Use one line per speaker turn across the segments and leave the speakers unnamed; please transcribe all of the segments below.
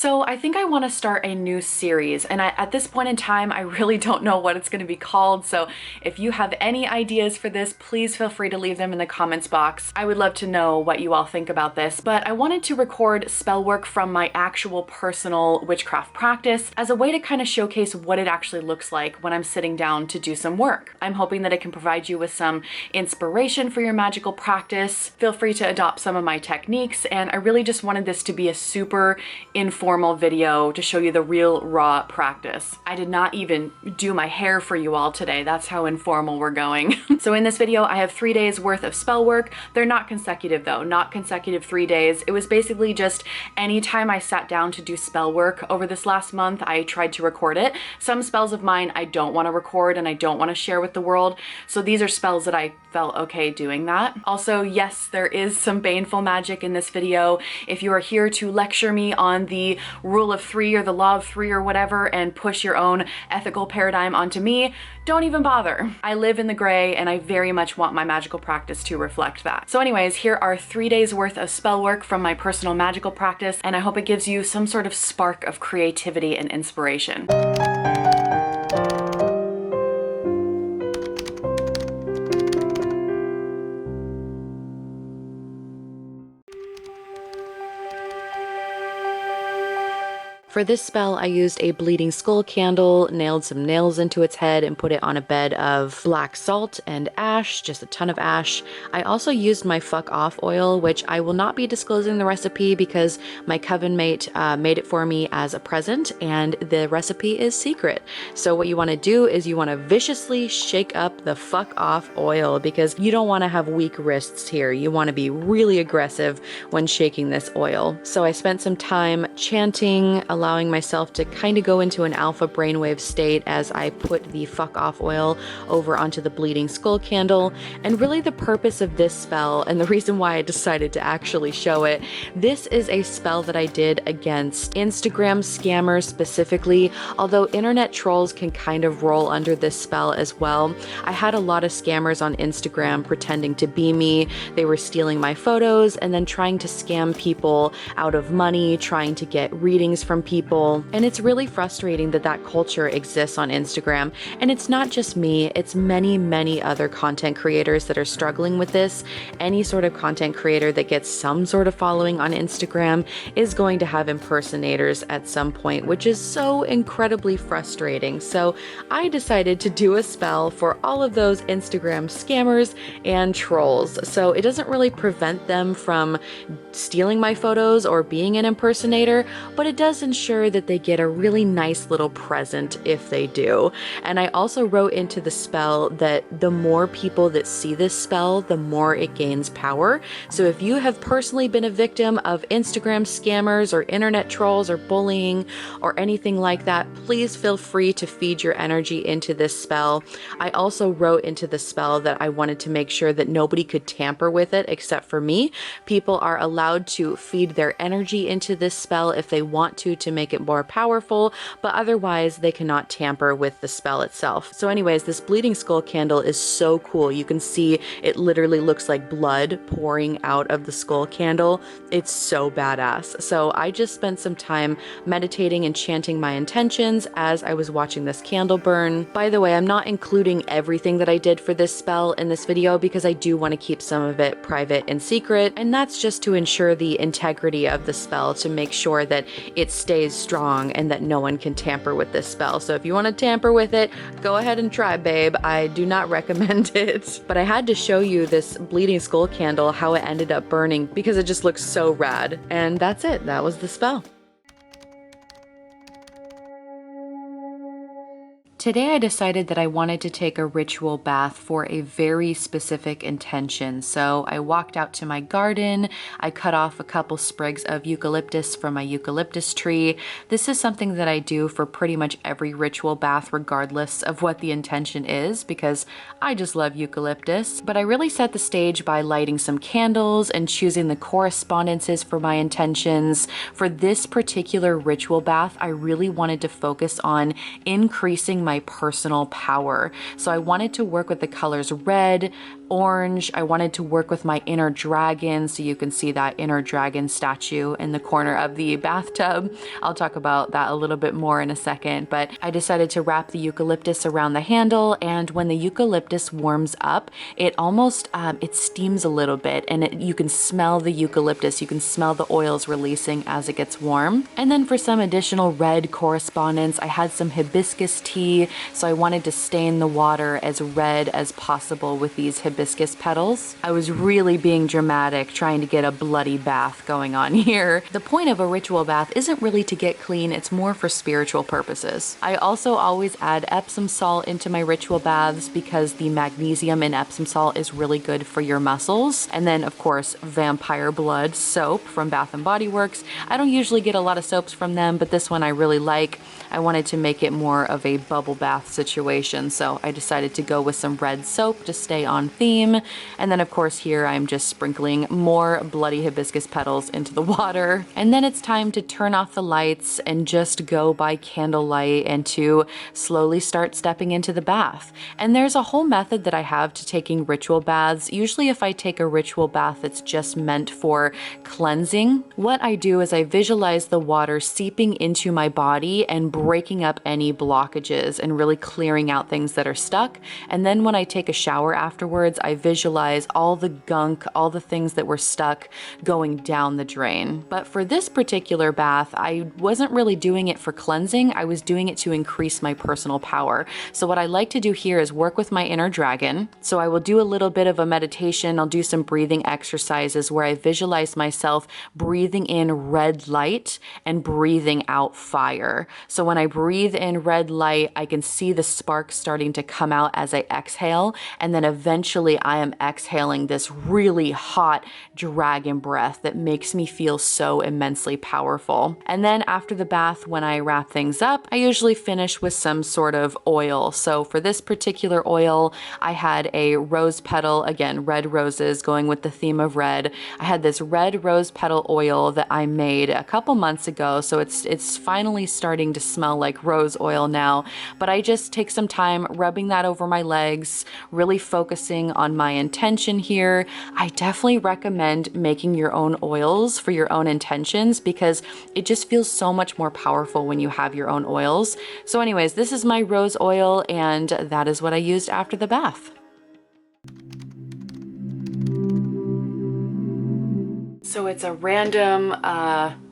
So I think I want to start a new series, and at this point in time, I really don't know what it's going to be called. So if you have any ideas for this, please feel free to leave them in the comments box. I would love to know what you all think about this, but I wanted to record spell work from my actual personal witchcraft practice as a way to kind of showcase what it actually looks like when I'm sitting down to do some work. I'm hoping that it can provide you with some inspiration for your magical practice. Feel free to adopt some of my techniques, and I really just wanted this to be a super informal video to show you the real raw practice. I did not even do my hair for you all today. That's how informal we're going. So in this video, I have 3 days worth of spell work. They're not consecutive though, not consecutive 3 days. It was basically just anytime I sat down to do spell work over this last month, I tried to record it. Some spells of mine I don't want to record and I don't want to share with the world. So these are spells that I felt okay doing that. Also, yes, there is some baneful magic in this video. If you are here to lecture me on the rule of 3 or the law of 3 or whatever and push your own ethical paradigm onto me, don't even bother. I live in the gray and I very much want my magical practice to reflect that. So anyways, here are 3 days worth of spell work from my personal magical practice, and I hope it gives you some sort of spark of creativity and inspiration. For this spell, I used a bleeding skull candle, nailed some nails into its head, and put it on a bed of black salt and ash, just a ton of ash. I also used my fuck off oil, which I will not be disclosing the recipe because my coven mate made it for me as a present, and the recipe is secret. So what you want to do is you want to viciously shake up the fuck off oil because you don't want to have weak wrists here. You want to be really aggressive when shaking this oil. So I spent some time chanting, allowing myself to kind of go into an alpha brainwave state as I put the fuck off oil over onto the bleeding skull candle. And really the purpose of this spell, and the reason why I decided to actually show it, this is a spell that I did against Instagram scammers specifically, although internet trolls can kind of roll under this spell as well. I had a lot of scammers on Instagram pretending to be me. They were stealing my photos and then trying to scam people out of money, trying to get readings from people. And it's really frustrating that that culture exists on Instagram. And it's not just me, it's many other content creators that are struggling with this. Any sort of content creator that gets some sort of following on Instagram is going to have impersonators at some point, which is so incredibly frustrating. So I decided to do a spell for all of those Instagram scammers and trolls. So it doesn't really prevent them from stealing my photos or being an impersonator, but it does ensure that they get a really nice little present if they do. And I also wrote into the spell that the more people that see this spell, the more it gains power. So if you have personally been a victim of Instagram scammers or internet trolls or bullying or anything like that, please feel free to feed your energy into this spell. I also wrote into the spell that I wanted to make sure that nobody could tamper with it except for me. People are allowed to feed their energy into this spell if they want to make it more powerful, but otherwise they cannot tamper with the spell itself. So anyways, this bleeding skull candle is so cool. You can see it literally looks like blood pouring out of the skull candle. It's so badass. So I just spent some time meditating and chanting my intentions as I was watching this candle burn. By the way, I'm not including everything that I did for this spell in this video because I do want to keep some of it private and secret, and that's just to ensure the integrity of the spell, to make sure that it stays strong and that no one can tamper with this spell. So if you want to tamper with it, go ahead and try, babe. I do not recommend it. But I had to show you this bleeding skull candle, how it ended up burning, because it just looks so rad. And that's it. That was the spell. Today I decided that I wanted to take a ritual bath for a very specific intention. So I walked out to my garden, I cut off a couple sprigs of eucalyptus from my eucalyptus tree. This is something that I do for pretty much every ritual bath regardless of what the intention is, because I just love eucalyptus. But I really set the stage by lighting some candles and choosing the correspondences for my intentions. For this particular ritual bath, I really wanted to focus on increasing my personal power. So I wanted to work with the colors red, orange. I wanted to work with my inner dragon, so you can see that inner dragon statue in the corner of the bathtub. I'll talk about that a little bit more in a second, but I decided to wrap the eucalyptus around the handle, and when the eucalyptus warms up, it almost, it steams a little bit, and you can smell the eucalyptus, you can smell the oils releasing as it gets warm. And then for some additional red correspondence, I had some hibiscus tea, so I wanted to stain the water as red as possible with these hibiscus petals. I was really being dramatic, trying to get a bloody bath going on here. The point of a ritual bath isn't really to get clean, it's more for spiritual purposes. I also always add Epsom salt into my ritual baths because the magnesium in Epsom salt is really good for your muscles. And then of course, vampire blood soap from Bath & Body Works. I don't usually get a lot of soaps from them, but this one I really like. I wanted to make it more of a bubble bath situation, so I decided to go with some red soap to stay on theme. And then of course here I'm just sprinkling more bloody hibiscus petals into the water. And then it's time to turn off the lights and just go by candlelight and to slowly start stepping into the bath. And there's a whole method that I have to taking ritual baths. Usually if I take a ritual bath that's just meant for cleansing, what I do is I visualize the water seeping into my body and breaking up any blockages and really clearing out things that are stuck. And then when I take a shower afterwards, I visualize all the gunk, all the things that were stuck going down the drain. But for this particular bath, I wasn't really doing it for cleansing, I was doing it to increase my personal power. So what I like to do here is work with my inner dragon. So I will do a little bit of a meditation, I'll do some breathing exercises where I visualize myself breathing in red light and breathing out fire. So when I breathe in red light, I can see the sparks starting to come out as I exhale, and then eventually I am exhaling this really hot dragon breath that makes me feel so immensely powerful. And then after the bath, when I wrap things up, I usually finish with some sort of oil. So for this particular oil, I had a rose petal, again, red roses going with the theme of red. I had this red rose petal oil that I made a couple months ago, so it's finally starting to smell like rose oil now, but I just take some time rubbing that over my legs, really focusing on my intention here. I definitely recommend making your own oils for your own intentions because it just feels so much more powerful when you have your own oils. So anyways, this is my rose oil and that is what I used after the bath. So it's a random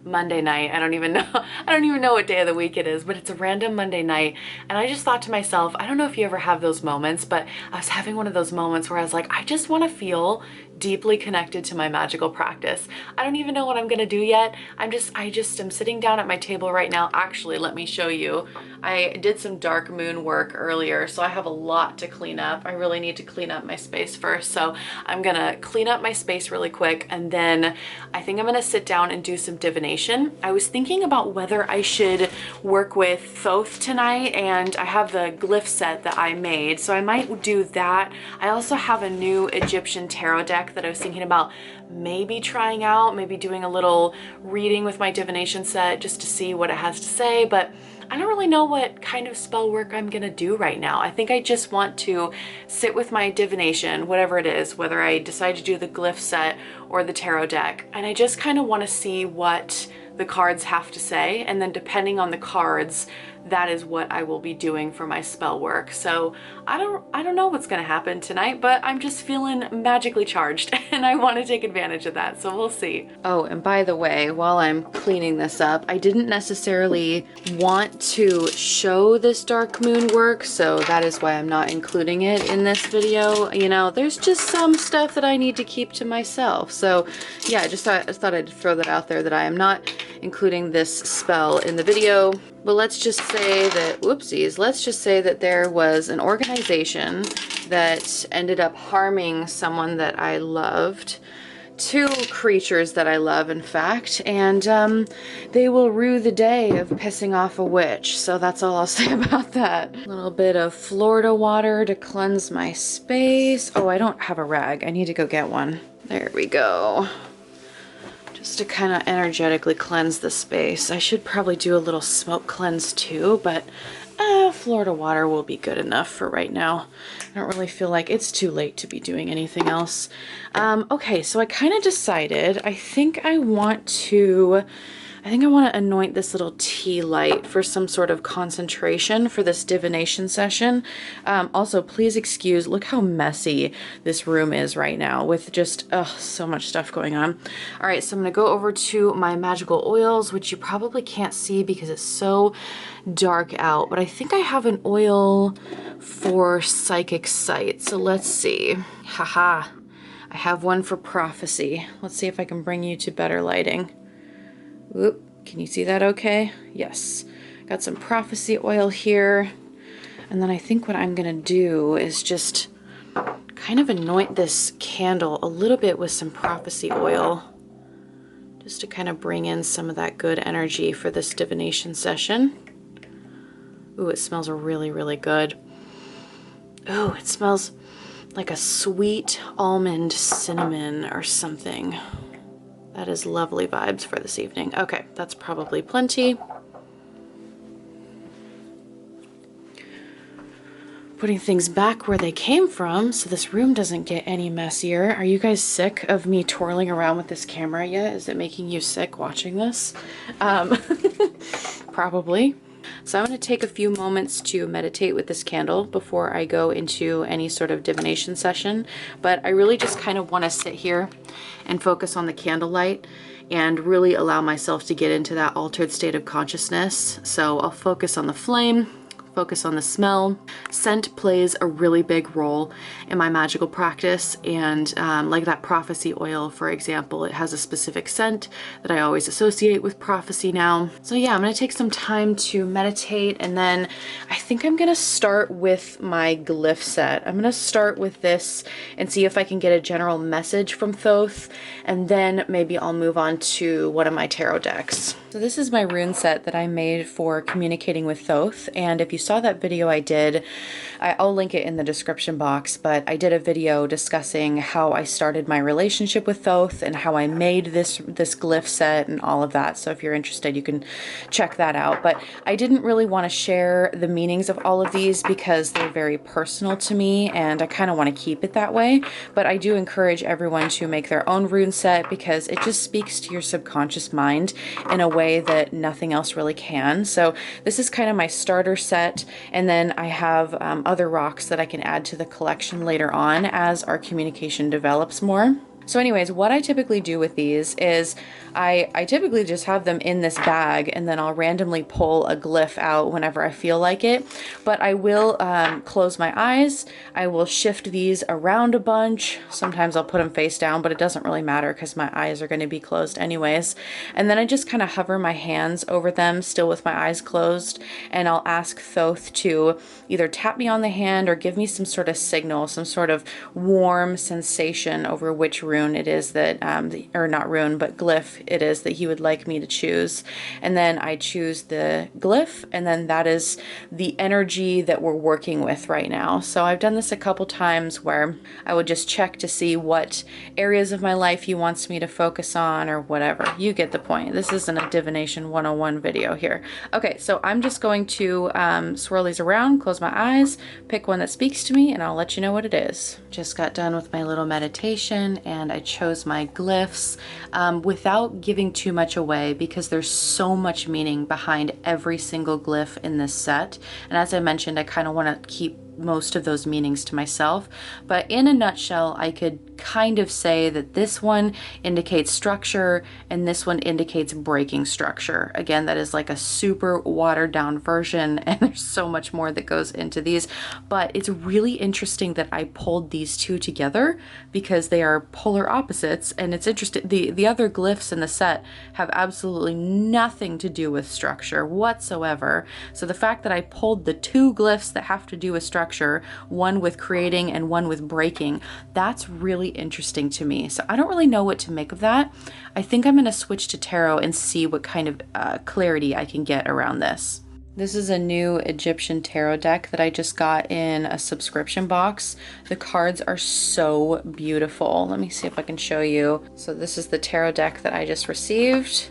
Monday night. I don't even know what day of the week it is, but it's a random Monday night. And I just thought to myself, I don't know if you ever have those moments, but I was having one of those moments where I was like, I just want to feel deeply connected to my magical practice. I don't even know what I'm gonna do yet. I just am sitting down at my table right now. Actually, let me show you. I did some dark moon work earlier, so I have a lot to clean up. I really need to clean up my space first. So I'm gonna clean up my space really quick, and then I think I'm gonna sit down and do some divination. I was thinking about whether I should work with Thoth tonight, and I have the glyph set that I made, so I might do that. I also have a new Egyptian tarot deck that I was thinking about maybe trying out, maybe doing a little reading with my divination set just to see what it has to say, but I don't really know what kind of spell work I'm gonna do right now. I think I just want to sit with my divination, whatever it is, whether I decide to do the glyph set or the tarot deck, and I just kind of want to see what the cards have to say, and then depending on the cards, that is what I will be doing for my spell work. So I don't know what's gonna happen tonight, but I'm just feeling magically charged and I want to take advantage of that, so we'll see. Oh, and by the way, while I'm cleaning this up, I didn't necessarily want to show this dark moon work, so that is why I'm not including it in this video. You know, there's just some stuff that I need to keep to myself. So yeah, I just thought I'd throw that out there, that I am not including this spell in the video. But let's just say that, whoopsies, let's just say that there was an organization that ended up harming someone that I loved, two creatures that I love, in fact, and they will rue the day of pissing off a witch. So that's all I'll say about that. A little bit of Florida water to cleanse my space. Oh, I don't have a rag. I need to go get one. There we go. Just to kind of energetically cleanse the space. I should probably do a little smoke cleanse too, but Florida water will be good enough for right now. I don't really feel like it's too late to be doing anything else. Okay, so I kind of decided, I think I want to anoint this little tea light for some sort of concentration for this divination session. Also, please excuse, look how messy this room is right now with just so much stuff going on. All right, so I'm gonna go over to my magical oils, which you probably can't see because it's so dark out, but I think I have an oil for psychic sight. So let's see. Haha, I have one for prophecy. Let's see if I can bring you to better lighting. Whoop, can you see that okay? Yes. Got some prophecy oil here. And then I think what I'm gonna do is just kind of anoint this candle a little bit with some prophecy oil, just to kind of bring in some of that good energy for this divination session. Ooh, it smells really, really good. Ooh, it smells like a sweet almond cinnamon or something. That is lovely vibes for this evening. Okay, that's probably plenty. Putting things back where they came from so this room doesn't get any messier. Are you guys sick of me twirling around with this camera yet? Is it making you sick watching this? Probably. So I'm going to take a few moments to meditate with this candle before I go into any sort of divination session. But I really just kind of want to sit here and focus on the candlelight and really allow myself to get into that altered state of consciousness. So I'll focus on the flame, focus on the smell. Scent plays a really big role in my magical practice, and like that prophecy oil, for example, it has a specific scent that I always associate with prophecy now. So yeah, I'm gonna take some time to meditate, and then I think I'm gonna start with my glyph set. I'm gonna start with this and see if I can get a general message from Thoth, and then maybe I'll move on to one of my tarot decks. So this is my rune set that I made for communicating with Thoth, and if you saw that video I did, I'll link it in the description box, but I did a video discussing how I started my relationship with Thoth and how I made this glyph set and all of that. So if you're interested, you can check that out. But I didn't really want to share the meanings of all of these because they're very personal to me, and I kind of want to keep it that way. But I do encourage everyone to make their own rune set because it just speaks to your subconscious mind in a way that nothing else really can. So this is kind of my starter set. And then I have other rocks that I can add to the collection later on as our communication develops more. So anyways, what I typically do with these is I typically just have them in this bag, and then I'll randomly pull a glyph out whenever I feel like it. But I will close my eyes. I will shift these around a bunch. Sometimes I'll put them face down, but it doesn't really matter because my eyes are going to be closed anyways. And then I just kind of hover my hands over them, still with my eyes closed, and I'll ask Thoth to either tap me on the hand or give me some sort of signal, some sort of warm sensation over which rune it is that, or not rune, but glyph it is that he would like me to choose. And then I choose the glyph, and then that is the energy that we're working with right now. So I've done this a couple times where I would just check to see what areas of my life he wants me to focus on or whatever. You get the point. This isn't a divination 101 video here. Okay, so I'm just going to swirl these around, close my eyes, pick one that speaks to me, and I'll let you know what it is. Just got done with my little meditation, and I chose my glyphs without giving too much away because there's so much meaning behind every single glyph in this set. And as I mentioned, I kind of want to keep most of those meanings to myself. But in a nutshell, I could kind of say that this one indicates structure and this one indicates breaking structure. Again, that is like a super watered down version, and there's so much more that goes into these. But it's really interesting that I pulled these two together because they are polar opposites, and it's interesting. The other glyphs in the set have absolutely nothing to do with structure whatsoever. So the fact that I pulled the two glyphs that have to do with structure, one with creating and one with breaking, that's really interesting to me. So I don't really know what to make of that. I think I'm going to switch to tarot and see what kind of clarity I can get around this. This is a new Egyptian tarot deck that I just got in a subscription box. The cards are so beautiful. Let me see if I can show you. So this is the tarot deck that I just received.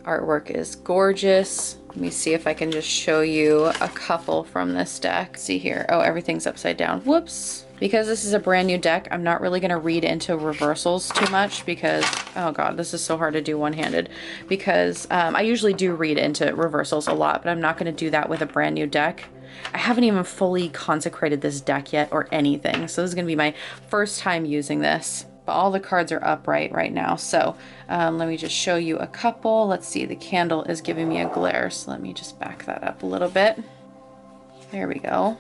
Artwork is gorgeous. Let me see if I can just show you a couple from this deck. See here. Oh, everything's upside down. Whoops. Because this is a brand new deck, I'm not really going to read into reversals too much because, oh god, this is so hard to do one-handed. Because I usually do read into reversals a lot, but I'm not going to do that with a brand new deck. I haven't even fully consecrated this deck yet or anything, so this is going to be my first time using this. But all the cards are upright right now, so let me just show you a couple. Let's see, the candle is giving me a glare, so let me just back that up a little bit. There we go.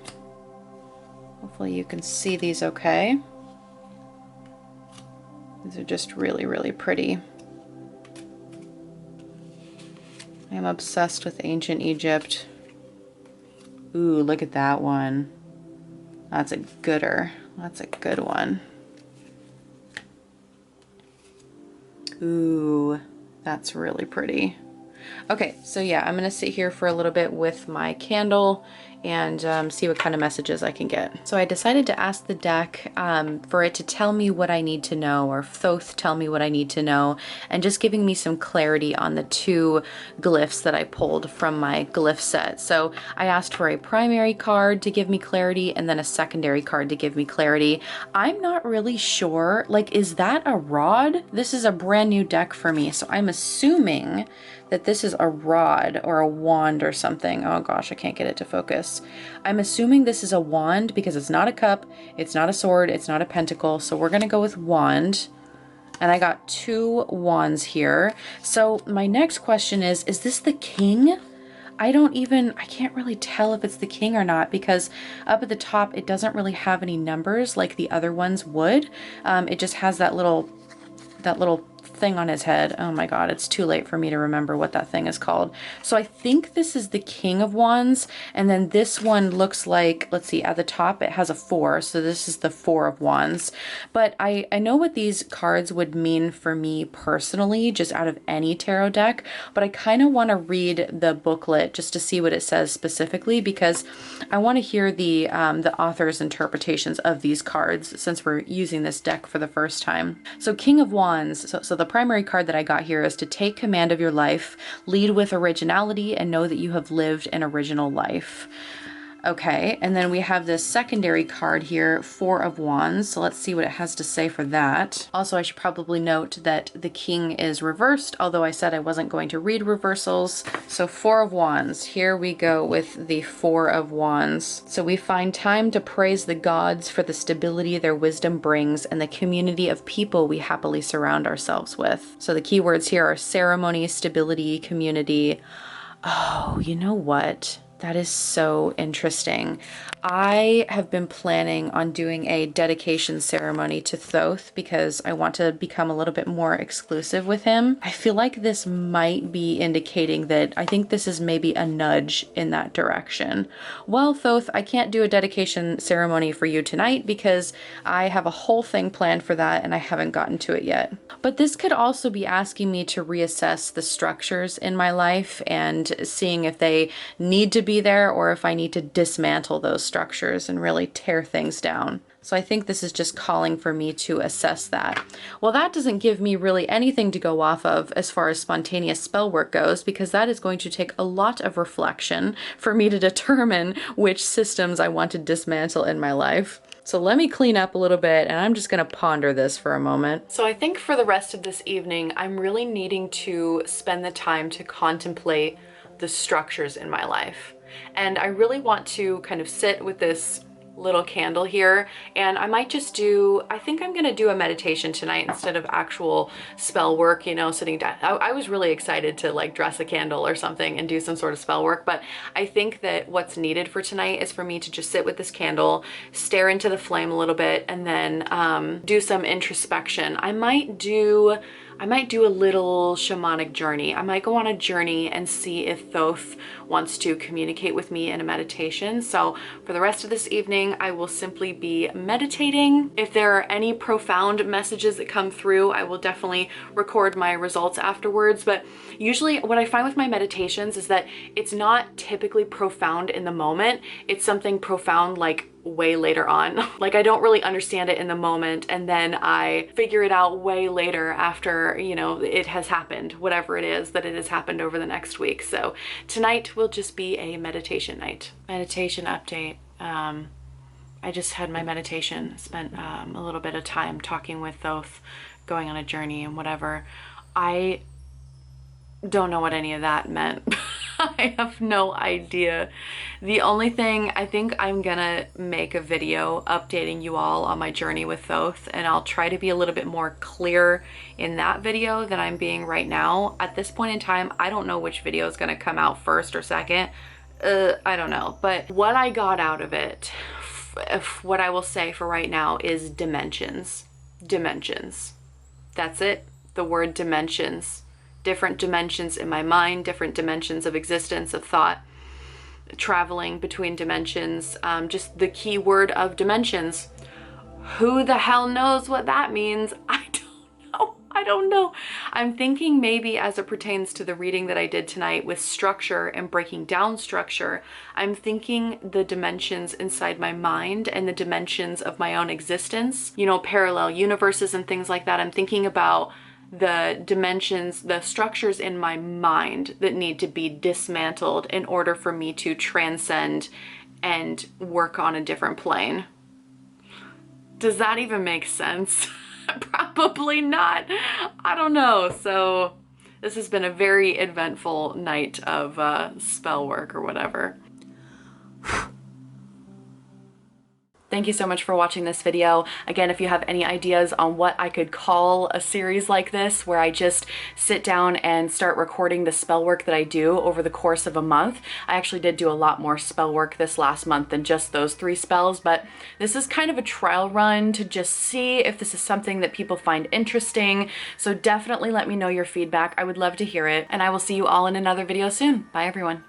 Hopefully you can see these okay. These are just really, really pretty. I am obsessed with ancient Egypt. Ooh, look at that one. That's a gooder. That's a good one. Ooh, that's really pretty. Okay, so yeah, I'm gonna sit here for a little bit with my candle and see what kind of messages I can get. So I decided to ask the deck for it to tell me what I need to know, or Thoth tell me what I need to know, and just giving me some clarity on the two glyphs that I pulled from my glyph set. So I asked for a primary card to give me clarity and then a secondary card to give me clarity. I'm not really sure, like, is that a rod? This is a brand new deck for me, so I'm assuming that this is a rod or a wand or something. Oh gosh, I can't get it to focus. I'm assuming this is a wand because it's not a cup, it's not a sword, it's not a pentacle, so we're gonna go with wand. And I got two wands here. So my next question is this the king? I can't really tell if it's the king or not because up at the top it doesn't really have any numbers like the other ones would. It just has that little thing on his head. Oh my god, it's too late for me to remember what that thing is called. So I think this is the King of Wands, and then this one looks like, let's see, at the top it has a 4, so this is the 4 of Wands. But I know what these cards would mean for me personally, just out of any tarot deck, but I kind of want to read the booklet just to see what it says specifically, because I want to hear the author's interpretations of these cards since we're using this deck for the first time. So King of Wands, so the primary card that I got here is to take command of your life, lead with originality, and know that you have lived an original life. Okay, and then we have this secondary card here, 4 of Wands. So let's see what it has to say for that. Also, I should probably note that the king is reversed, although I said I wasn't going to read reversals. So 4 of Wands, here we go with the 4 of Wands. So we find time to praise the gods for the stability their wisdom brings and the community of people we happily surround ourselves with. So the keywords here are ceremony, stability, community. Oh, you know what? That is so interesting. I have been planning on doing a dedication ceremony to Thoth because I want to become a little bit more exclusive with him. I feel like this might be indicating that I think this is maybe a nudge in that direction. Well, Thoth, I can't do a dedication ceremony for you tonight because I have a whole thing planned for that and I haven't gotten to it yet. But this could also be asking me to reassess the structures in my life and seeing if they need to be there or if I need to dismantle those structures and really tear things down. So I think this is just calling for me to assess that. Well, that doesn't give me really anything to go off of as far as spontaneous spell work goes, because that is going to take a lot of reflection for me to determine which systems I want to dismantle in my life. So let me clean up a little bit and I'm just gonna ponder this for a moment. So I think for the rest of this evening, I'm really needing to spend the time to contemplate the structures in my life. And I really want to kind of sit with this little candle here, and I might just I think I'm gonna do a meditation tonight instead of actual spell work, you know, sitting down. I was really excited to like dress a candle or something and do some sort of spell work, but I think that what's needed for tonight is for me to just sit with this candle, stare into the flame a little bit, and then do some introspection. I might do a little shamanic journey. I might go on a journey and see if Thoth wants to communicate with me in a meditation. So for the rest of this evening, I will simply be meditating. If there are any profound messages that come through, I will definitely record my results afterwards. But usually what I find with my meditations is that it's not typically profound in the moment. It's something profound like way later on. Like I don't really understand it in the moment, and then I figure it out way later after, you know, it has happened, whatever it is that it has happened over the next week. So tonight will just be a meditation night. Meditation update. I just had my meditation, spent a little bit of time talking with Thoth, going on a journey and whatever. I don't know what any of that meant. I have no idea. The only thing, I think I'm gonna make a video updating you all on my journey with Thoth, and I'll try to be a little bit more clear in that video than I'm being right now. At this point in time, I don't know which video is gonna come out first or second. I don't know. But what I got out of it, what I will say for right now, is dimensions. Dimensions. That's it. The word dimensions. Different dimensions in my mind, different dimensions of existence, of thought, traveling between dimensions, just the key word of dimensions. Who the hell knows what that means? I don't know. I'm thinking maybe as it pertains to the reading that I did tonight with structure and breaking down structure, I'm thinking the dimensions inside my mind and the dimensions of my own existence, you know, parallel universes and things like that. I'm thinking about the dimensions, the structures in my mind that need to be dismantled in order for me to transcend and work on a different plane. Does that even make sense? Probably not. I don't know. So this has been a very eventful night of spell work or whatever. Thank you so much for watching this video. Again, if you have any ideas on what I could call a series like this, where I just sit down and start recording the spell work that I do over the course of a month. I actually did do a lot more spell work this last month than just those 3 spells, but this is kind of a trial run to just see if this is something that people find interesting. So definitely let me know your feedback. I would love to hear it, and I will see you all in another video soon. Bye everyone.